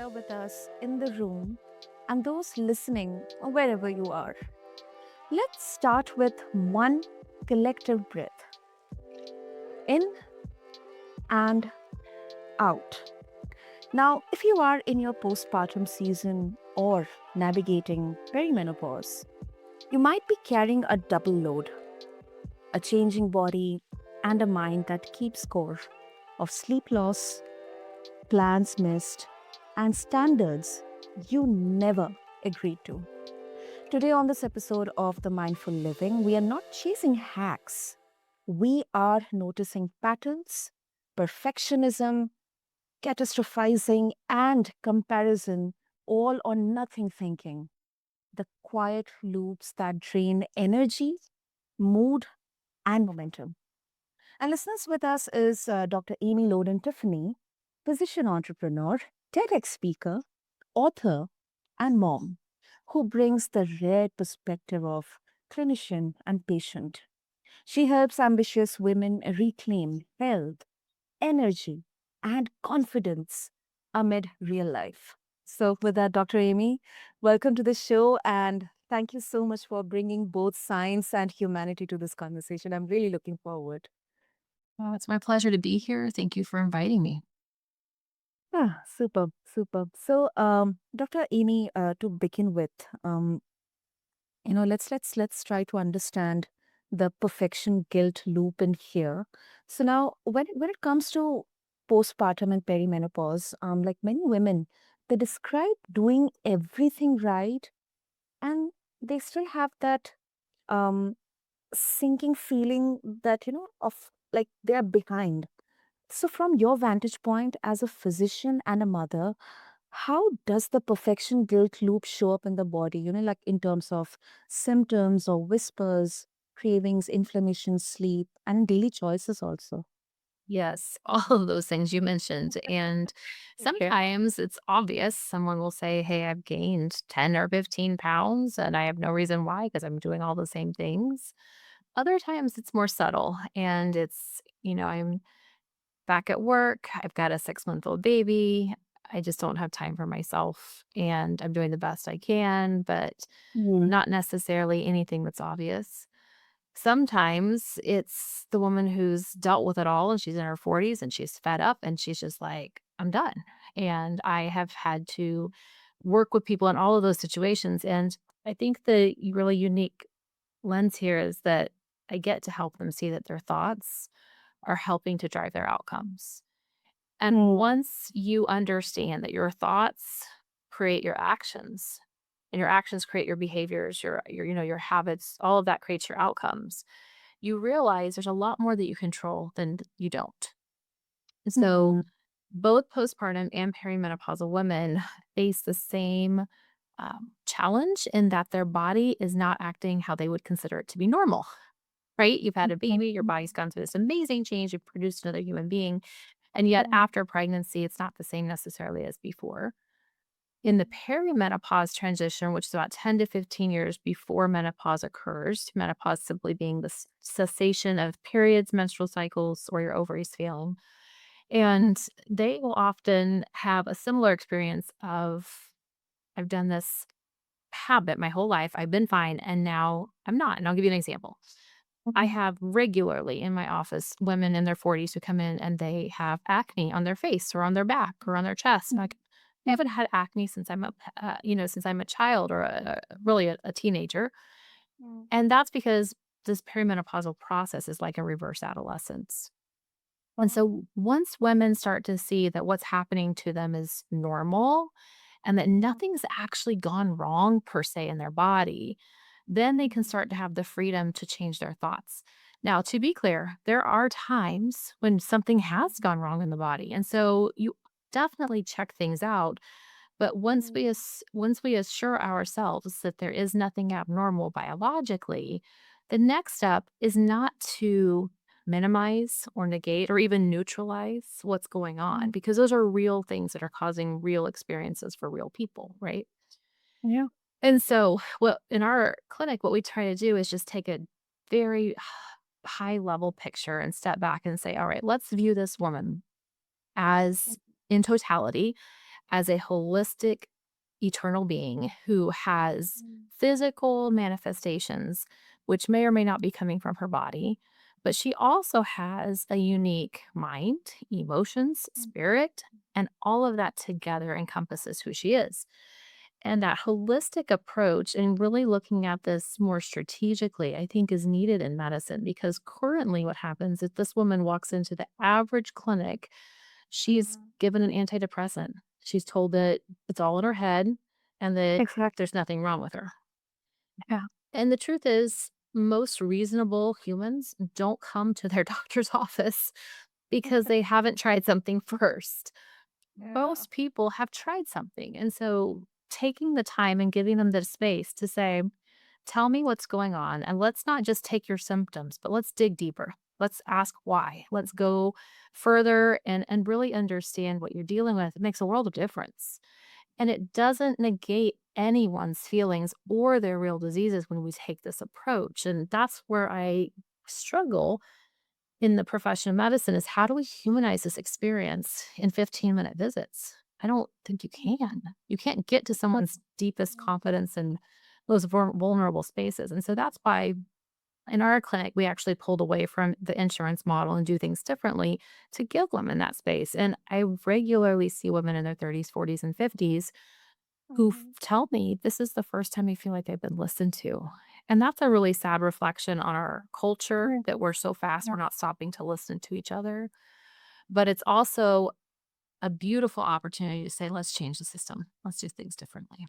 here with us in the room and those listening wherever you are. Let's start with one collective breath in and out. Now, if you are in your postpartum season or navigating perimenopause, you might be carrying a double load, a changing body, and a mind that keeps score of sleep loss, plans missed, and standards you never agreed to. Today, on this episode of The Mindful Living, we are not chasing hacks. We are noticing patterns, perfectionism, catastrophizing, and comparison, all or nothing thinking. The quiet loops that drain energy, mood, and momentum. And listeners, with us is Dr. Amy Loden Tiffany, physician entrepreneur, TEDx speaker, author, and mom, who brings the rare perspective of clinician and patient. She helps ambitious women reclaim health, energy, and confidence amid real life. So, with that, Dr. Amy, welcome to the show and thank you so much for bringing both science and humanity to this conversation. I'm really looking forward. Oh, it's my pleasure to be here. Thank you for inviting me. Ah, superb, superb. So, Dr. Amy, to begin with, let's try to understand the perfection guilt loop in here. So now, when it comes to postpartum and perimenopause, like many women, they describe doing everything right, and they still have that um sinking feeling that of like they are behind. So, from your vantage point as a physician and a mother, how does the perfection guilt loop show up in the body? Like in terms of symptoms or whispers, cravings, inflammation, sleep, and daily choices also. Yes, all of those things you mentioned. And Okay. sometimes it's obvious. Someone will say, hey, I've gained 10 or 15 pounds and I have no reason why because I'm doing all the same things. Other times it's more subtle and I'm back at work. I've got a 6-month-old baby. I just don't have time for myself and I'm doing the best I can, but Mm. not necessarily anything that's obvious. Sometimes it's the woman who's dealt with it all and she's in her 40s and she's fed up and she's just like, I'm done. And I have had to work with people in all of those situations. And I think the really unique lens here is that I get to help them see that their thoughts are helping to drive their outcomes. And Mm. once you understand that your thoughts create your actions and your actions create your behaviors, your habits, all of that creates your outcomes, you realize there's a lot more that you control than you don't. And so Mm. both postpartum and perimenopausal women face the same challenge in that their body is not acting how they would consider it to be normal, right? You've had a baby, your body's gone through this amazing change, you've produced another human being. And yet, after pregnancy, it's not the same necessarily as before. In the perimenopause transition, which is about 10 to 15 years before menopause occurs, menopause simply being the cessation of periods, menstrual cycles, or your ovaries failing. And they will often have a similar experience of, I've done this habit my whole life, I've been fine, and now I'm not. And I'll give you an example. I have regularly in my office women in their 40s who come in and they have acne on their face or on their back or on their chest. And like, I haven't had acne since since I'm a child or really a teenager. Mm. And that's because this perimenopausal process is like a reverse adolescence. And so once women start to see that what's happening to them is normal and that nothing's actually gone wrong per se in their body, then they can start to have the freedom to change their thoughts. Now, to be clear, there are times when something has gone wrong in the body. And so you definitely check things out. But once we assure ourselves that there is nothing abnormal biologically, the next step is not to minimize or negate or even neutralize what's going on Mm. because those are real things that are causing real experiences for real people, right? Yeah. And so, what in our clinic, what we try to do is just take a very high level picture and step back and say, all right, let's view this woman as in totality as a holistic, eternal being who has Mm. physical manifestations, which may or may not be coming from her body. But she also has a unique mind, emotions, spirit, and all of that together encompasses who she is. And that holistic approach and really looking at this more strategically, I think, is needed in medicine because currently, what happens if this woman walks into the average clinic, she's Mhm. given an antidepressant. She's told that it's all in her head and that Exactly. there's nothing wrong with her. Yeah. And the truth is, most reasonable humans don't come to their doctor's office because they haven't tried something first. Yeah. Most people have tried something. And so taking the time and giving them the space to say, tell me what's going on. And let's not just take your symptoms, but let's dig deeper. Let's ask why. Let's go further and really understand what you're dealing with. It makes a world of difference. And it doesn't negate anyone's feelings or their real diseases when we take this approach. And that's where I struggle in the profession of medicine is how do we humanize this experience in 15-minute visits? I don't think you can. You can't get to someone's deepest confidence and those vulnerable spaces. And so that's why in our clinic, we actually pulled away from the insurance model and do things differently to give women that space. And I regularly see women in their 30s, 40s, and 50s who Mhm. tell me this is the first time they feel like they've been listened to. And that's a really sad reflection on our culture Mhm. that we're so fast, Yeah. we're not stopping to listen to each other. But it's also a beautiful opportunity to say, let's change the system. Let's do things differently.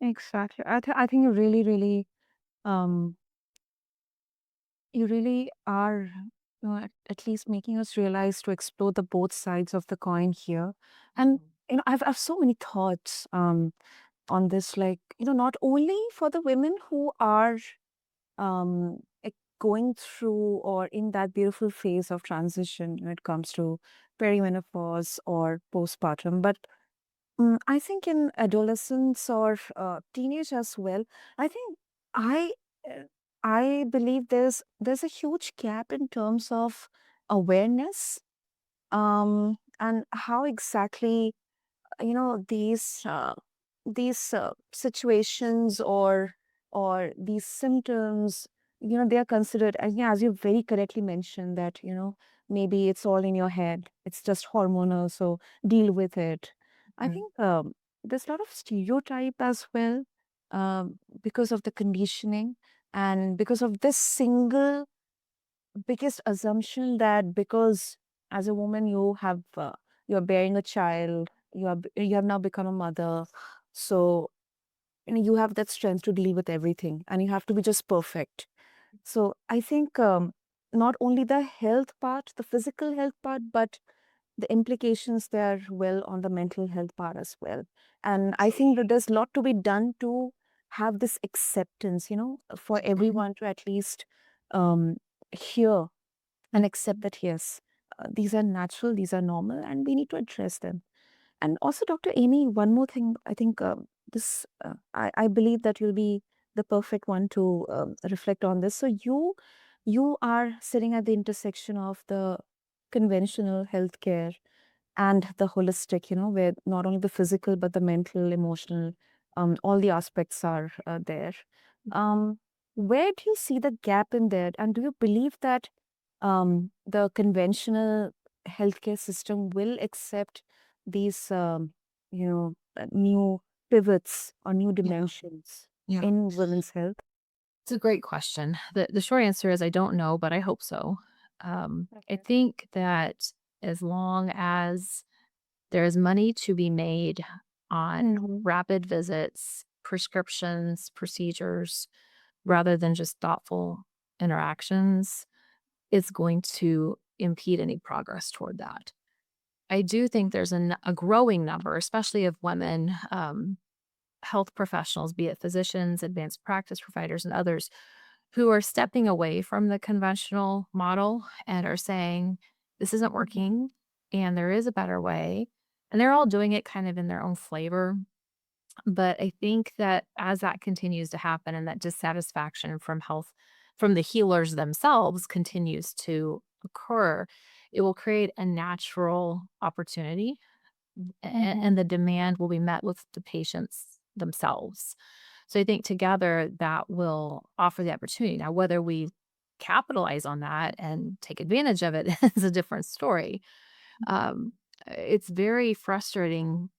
Exactly. I think um you really are at least making us realize to explore the both sides of the coin here. And I've so many thoughts on this, like, not only for the women who are going through or in that beautiful phase of transition when it comes to perimenopause or postpartum, but I think in adolescence or teenage as well, I think I uh, I believe there's a huge gap in terms of awareness, and how exactly these situations or these symptoms, they are considered, and yeah, as you very correctly mentioned, that maybe it's all in your head, it's just hormonal, so deal with it. I Mm. think there's a lot of stereotype as well, because of the conditioning and because of this single biggest assumption that because as a woman you're bearing a child, you have now become a mother, so you have that strength to deal with everything and you have to be just perfect. So I think not only the health part, the physical health part, but the implications there well on the mental health part as well. And I think that there's a lot to be done to have this acceptance, for everyone to at least um, hear and accept that yes, these are natural, these are normal, and we need to address them. And also, Dr. Amy, one more thing, I think I believe that you'll be the perfect one to reflect on this. So you are sitting at the intersection of the conventional healthcare and the holistic, where not only the physical but the mental, emotional, all the aspects are there. Um, where do you see the gap in there? And do you believe that the conventional healthcare system will accept these, new pivots or new Yeah. dimensions Yeah. in women's health? It's a great question. The short answer is I don't know, but I hope so. I Okay. think that as long as there is money to be made on Hmm. rapid visits, prescriptions, procedures, rather than just thoughtful interactions, it's going to impede any progress toward that. I do think there's a growing number, especially of women health professionals, be it physicians, advanced practice providers, and others, who are stepping away from the conventional model and are saying, this isn't working and there is a better way. And they're all doing it kind of in their own flavor. But I think that as that continues to happen and that dissatisfaction from health, from the healers themselves continues to occur, it will create a natural opportunity and the demand will be met with the patients themselves. So I think together that will offer the opportunity. Now, whether we capitalize on that and take advantage of it is a different story. Um, it's very frustrating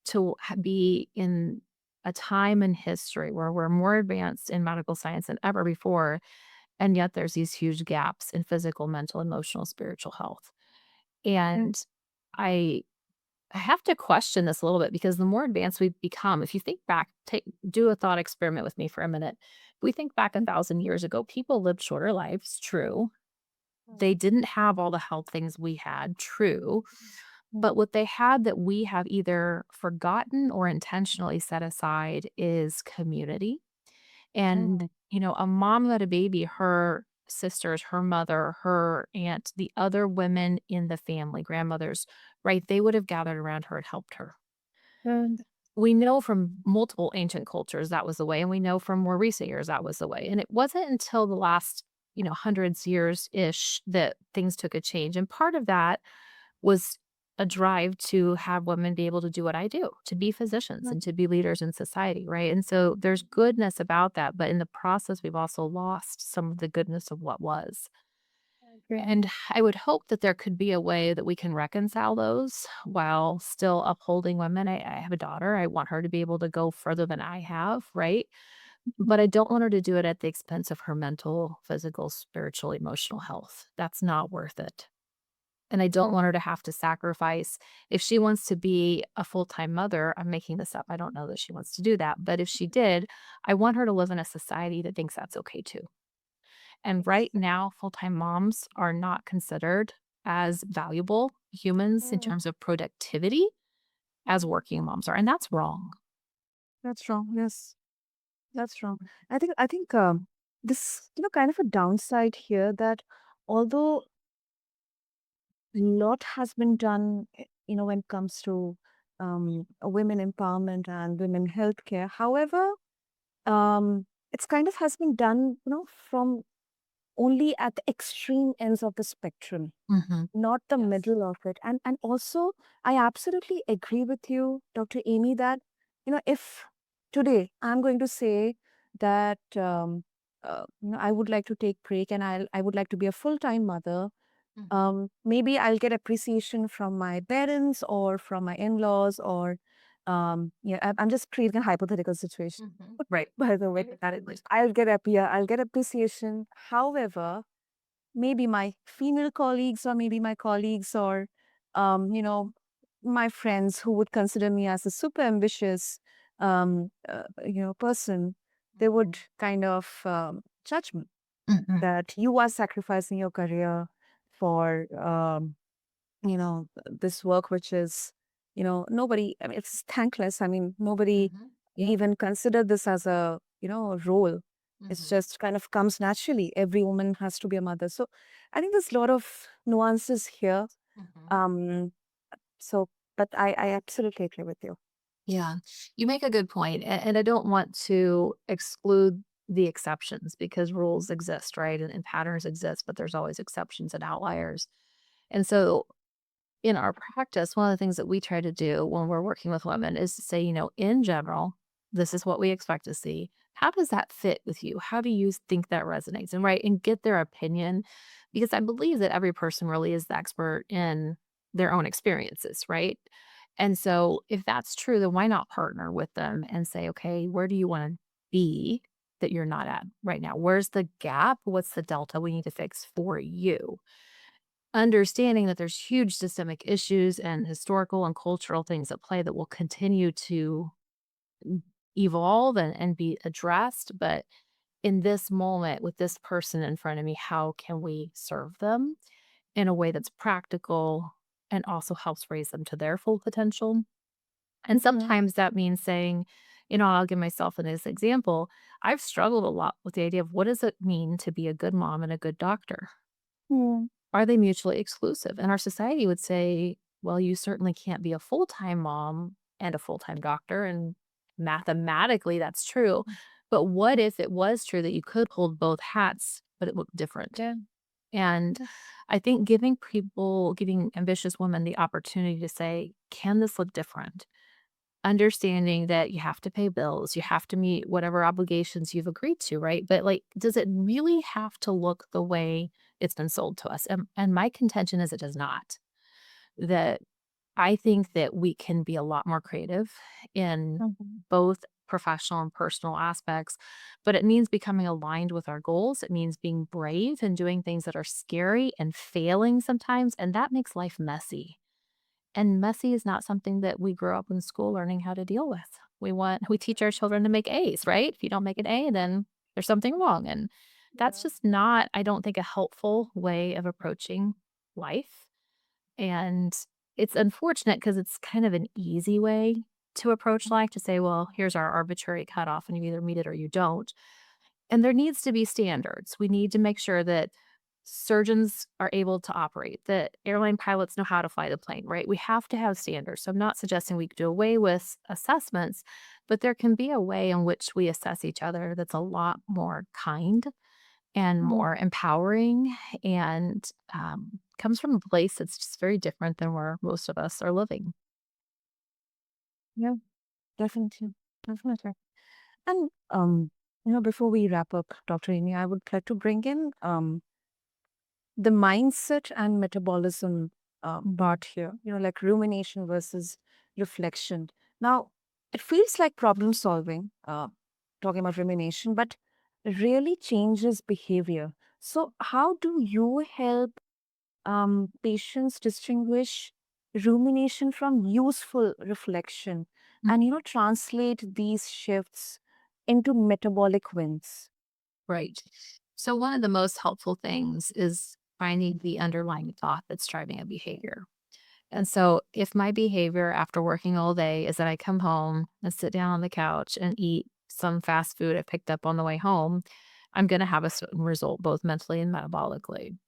to be in a time in history where we're more advanced in medical science than ever before, and yet there's these huge gaps in physical, mental, emotional, spiritual health. And I I have to question this a little bit because the more advanced we've become, if you think back, do a thought experiment with me for a minute. If we think back 1,000 years ago, people lived shorter lives, true. They didn't have all the health things we had, true. But what they had that we have either forgotten or intentionally set aside is community. And, a mom that had a baby, her sisters, her mother, her aunt, the other women in the family, grandmothers, right? They would have gathered around her and helped her. And we know from multiple ancient cultures that was the way, and we know from more recent years that was the way. And it wasn't until the last, hundreds years ish that things took a change. And part of that was a drive to have women be able to do what I do, to be physicians and to be leaders in society, right? And so there's goodness about that, but in the process, we've also lost some of the goodness of what was. And I would hope that there could be a way that we can reconcile those while still upholding women. I have a daughter. I want her to be able to go further than I have, right? But I don't want her to do it at the expense of her mental, physical, spiritual, emotional health. That's not worth it. And I don't want her to have to sacrifice. If she wants to be a full-time mother, I'm making this up. I don't know that she wants to do that. But if she did, I want her to live in a society that thinks that's okay too. And right now, full-time moms are not considered as valuable humans in terms of productivity as working moms are. And that's wrong. That's wrong. Yes, that's wrong. I think this kind of a downside here that although a lot has been done, when it comes to women empowerment and women healthcare. However, it's kind of has been done, from only at the extreme ends of the spectrum, Mhm. not the Yes. middle of it. And also, I absolutely agree with you, Dr. Amy, that if today I'm going to say that I would like to take break and I would like to be a full-time mother, Mhm. maybe I'll get appreciation from my parents or from my in-laws or I'm just creating a hypothetical situation. Mhm. Right. By the way, That at least. I'll get appreciation. However, maybe my female colleagues or maybe my colleagues or um, you know my friends who would consider me as a super ambitious person, they would Mhm. kind of judge me Mhm. that you are sacrificing your career for this work which is nobody, I mean, it's thankless. I mean, nobody Mhm. even consider this as a role. It's Mhm. just kind of comes naturally. Every woman has to be a mother. So I think there's a lot of nuances here. Mhm. um so but I absolutely agree with you. Yeah, you make a good point, and I don't want to exclude the exceptions because rules exist, right? And patterns exist, but there's always exceptions and outliers. And so in our practice, one of the things that we try to do when we're working with women is to say, in general, this is what we expect to see. How does that fit with you? How do you think that resonates? And right, and get their opinion because I believe that every person really is the expert in their own experiences, right? And so if that's true, then why not partner with them and say, okay, where do you want to be that you're not at right now? Where's the gap? What's the delta we need to fix for you? Understanding that there's huge systemic issues and historical and cultural things at play that will continue to evolve and be addressed. But in this moment, with this person in front of me, how can we serve them in a way that's practical and also helps raise them to their full potential? And Mhm. sometimes that means saying, I'll give myself an as example. I've struggled a lot with the idea of what does it mean to be a good mom and a good doctor? Mm. Are they mutually exclusive? And our society would say, well, you certainly can't be a full-time mom and a full-time doctor. And mathematically, that's true. But what if it was true that you could hold both hats, but it looked different? Yeah. And I think giving ambitious women the opportunity to say, can this look different? Understanding that you have to pay bills, you have to meet whatever obligations you've agreed to, right? But like, does it really have to look the way it's been sold to us? And my contention is it does not. That I think that we can be a lot more creative in Mhm. both professional and personal aspects, but it means becoming aligned with our goals. It means being brave and doing things that are scary and failing sometimes. And that makes life messy. And messy is not something that we grow up in school learning how to deal with. We teach our children to make A's, right? If you don't make an A, then there's something wrong. And that's Yeah. just not, I don't think, a helpful way of approaching life. And it's unfortunate because it's kind of an easy way to approach life to say, well, here's our arbitrary cutoff, and you either meet it or you don't. And there needs to be standards. We need to make sure that surgeons are able to operate, that airline pilots know how to fly the plane, right? We have to have standards. So I'm not suggesting we do away with assessments, but there can be a way in which we assess each other that's a lot more kind and Mm, more empowering and comes from a place that's just very different than where most of us are living. yeah, definitely. Definitely. And before we wrap up, Dr. Amy, I would like to bring in the mindset and metabolism part here, like rumination versus reflection. Now, it feels like problem solving, talking about rumination, but it really changes behavior. So, how do you help patients distinguish rumination from useful reflection Mm. and, translate these shifts into metabolic wins? Right. So, one of the most helpful things is finding the underlying thought that's driving a behavior. And so, if my behavior after working all day is that I come home and sit down on the couch and eat some fast food I picked up on the way home, I'm going to have a certain result, both mentally and metabolically.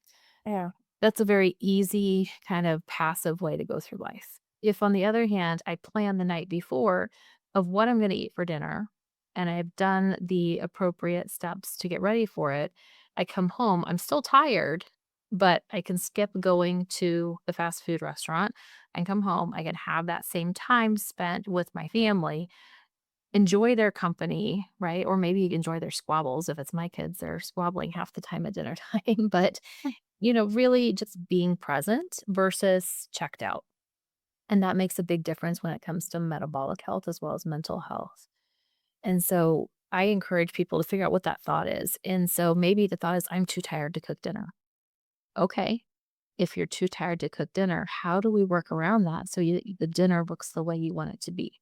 Yeah. That's a very easy kind of passive way to go through life. If, on the other hand, I plan the night before of what I'm going to eat for dinner and I've done the appropriate steps to get ready for it, I come home, I'm still tired, but I can skip going to the fast food restaurant and come home. I can have that same time spent with my family, enjoy their company, right? Or maybe enjoy their squabbles. If it's my kids, they're squabbling half the time at dinner time. But really just being present versus checked out. And that makes a big difference when it comes to metabolic health as well as mental health. And so I encourage people to figure out what that thought is. And so maybe the thought is, I'm too tired to cook dinner. Okay. If you're too tired to cook dinner, how do we work around that so the dinner looks the way you want it to be?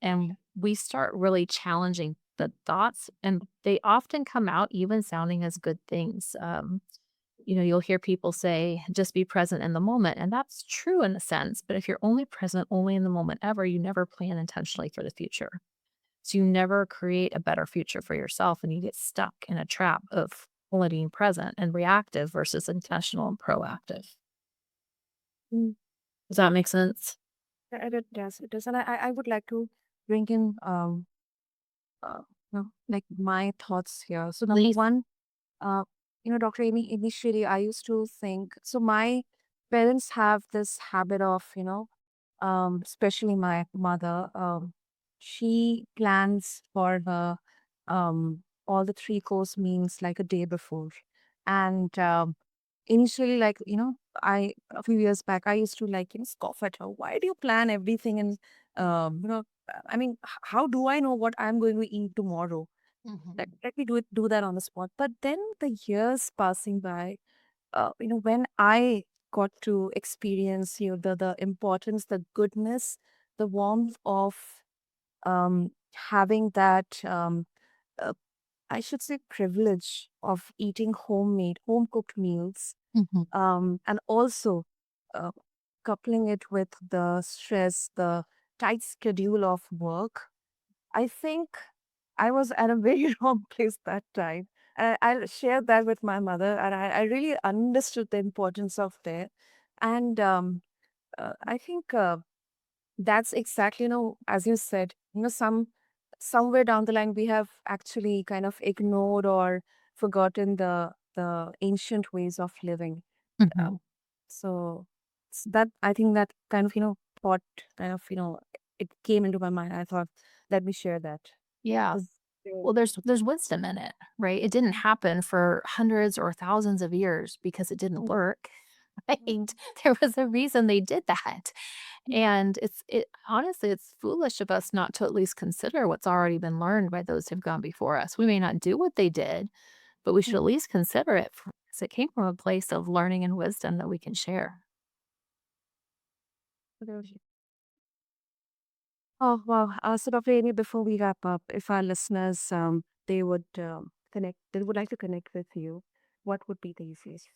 And we start really challenging the thoughts, and they often come out even sounding as good things. You'll hear people say, just be present in the moment. And that's true in a sense. But if you're only present only in the moment ever, you never plan intentionally for the future. So you never create a better future for yourself. And you get stuck in a trap of only being present and reactive versus intentional and proactive. Mm, Does that make sense? it does. It does. And I would like to bring in like my thoughts here. So number Please. one, Dr. Amy, initially I used to think, so my parents have this habit of, especially my mother, she plans for her all the three-course meals like a day before. And initially, like, a few years back, I used to like, scoff at her. Why do you plan everything? And, I mean, how do I know what I'm going to eat tomorrow? Mhm. Let me do that on the spot. But then the years passing by, when I got to experience, the importance, the goodness, the warmth of having that, uh, I should say, privilege of eating homemade, home cooked meals, Mhm. and also uh, coupling it with the stress, the tight schedule of work. I think I was at a very wrong place that time. And I shared that with my mother, and I really understood the importance of that. And I think that's exactly, as you said, somewhere down the line we have actually kind of ignored or forgotten the the ancient ways of living. Mhm. Um, so that I think that kind of thought kind of it came into my mind. I thought, let me share that. Yeah. 'Cause, Well, there's wisdom in it, right? It didn't happen for hundreds or thousands of years because it didn't work, right? There was a reason they did that. And it honestly, it's foolish of us not to at least consider what's already been learned by those who've gone before us. We may not do what they did, but we should at least consider it because it came from a place of learning and wisdom that we can share. Oh, wow. So, Dr. Amy, before we wrap up, if our listeners they would they would like to connect with you, what would be the easiest?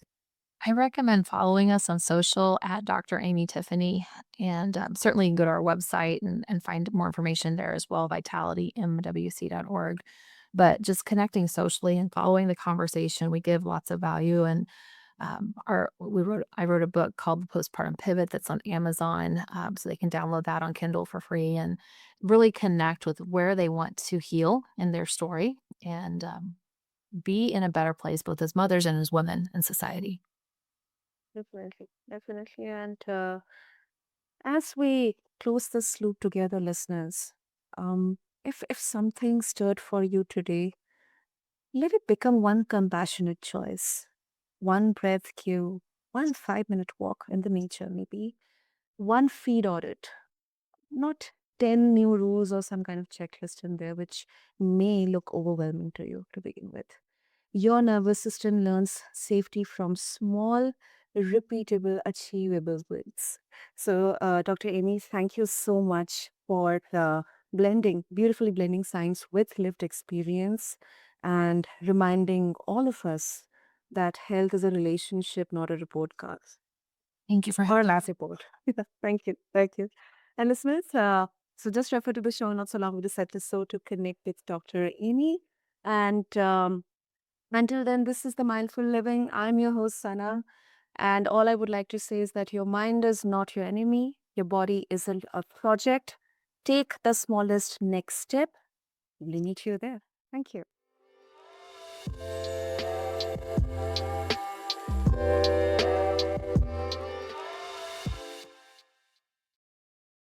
I recommend following us on social at Dr. Amy Tiffany. And certainly you can go to our website and find more information there as well, vitalitymwc.org. But just connecting socially and following the conversation, we give lots of value. And I wrote a book called The Postpartum Pivot that's on Amazon, so they can download that on Kindle for free and really connect with where they want to heal in their story and be in a better place both as mothers and as women in society. Definitely, definitely. And as we close this loop together, listeners, if something stirred for you today, let it become one compassionate choice, one breath cue, one 5-minute walk in the nature, maybe one feed audit, not 10 new rules or some kind of checklist in there, which may look overwhelming to you to begin with. Your nervous system learns safety from small, repeatable, achievable wins. So, Dr. Amy, thank you so much for beautifully blending science with lived experience and reminding all of us that health is a relationship, not a report card Thank you for or having a last report. Thank you. Thank you. And listeners, so just refer to the show notes along with this episode to connect with Dr. Amy. And until then, this is the Mindful Living. I'm your host, Sana. And all I would like to say is that your mind is not your enemy. Your body isn't a project. Take the smallest next step. We'll meet you there. Thank you.